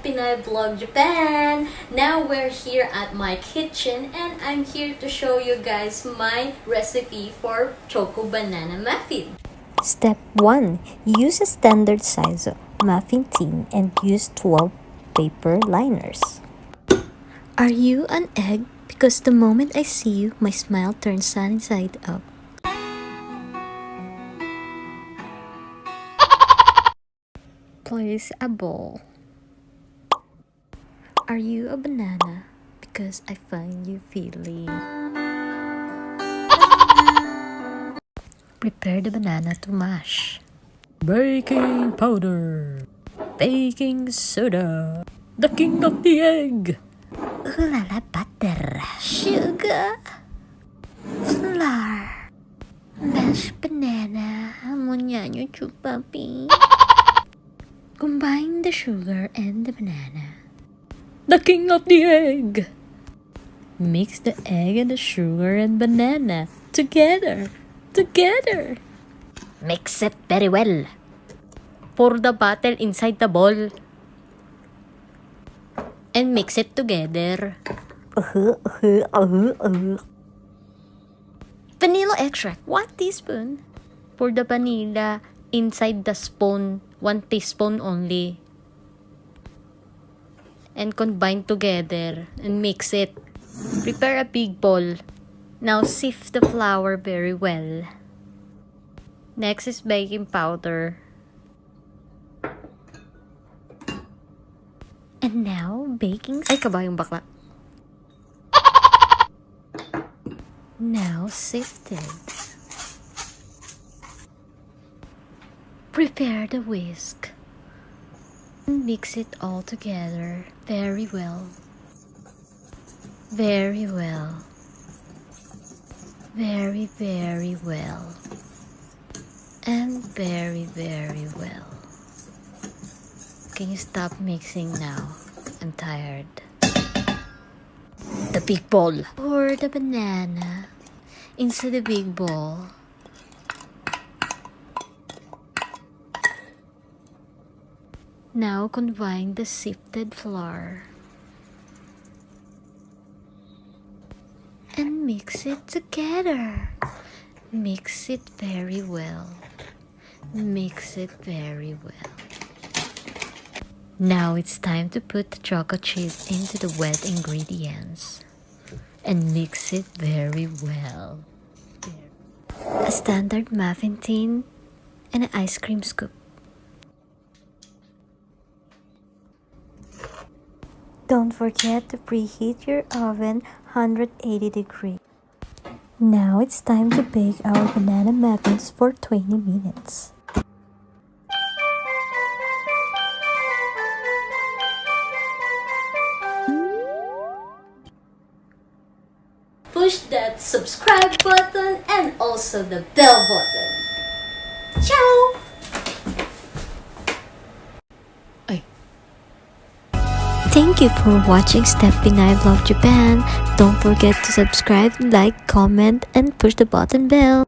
stepinayvlog Japan. Now we're here at my kitchen and I'm here to show you guys my recipe for choco banana muffin. Step 1. Use a standard size muffin tin and use 12 paper liners. Are you an egg? Because the moment I see you, my smile turns sunny side up. Place a bowl. Are you a banana? Because I find you feeling. Prepare the banana to mash. Baking powder. Baking soda. The king of the egg. Ooh la la, butter. Sugar. Flour. Mashed banana. Amonyanyo chupapi. Combine the sugar and the banana. The king of the egg. Mix the egg and the sugar and banana together. Mix it very well. Pour the bottle inside the bowl. And mix it together. Vanilla extract, 1 teaspoon. Pour the vanilla inside the spoon, 1 teaspoon only. And combine together and mix it. Prepare a big bowl. Now sift the flour very well. Next is baking powder. And now baking. Ay, kabayong bakla. Now sifted. Prepare the whisk. Mix it all together very well. Very well. Very, very well. And very, very well. Can you stop mixing now? I'm tired. The big bowl. Pour the banana into the big bowl. Now combine the sifted flour and mix it together. Mix it very well. Mix it very well. Now it's time to put the chocolate chip into the wet ingredients and mix it very well. A standard muffin tin and an ice cream scoop. Don't forget to preheat your oven 180 degrees. Now it's time to bake our banana muffins for 20 minutes. Push that subscribe button and also the bell button. Ciao! Thank you for watching stepinayvlog Japan. Don't forget to subscribe, like, comment, and push the button bell.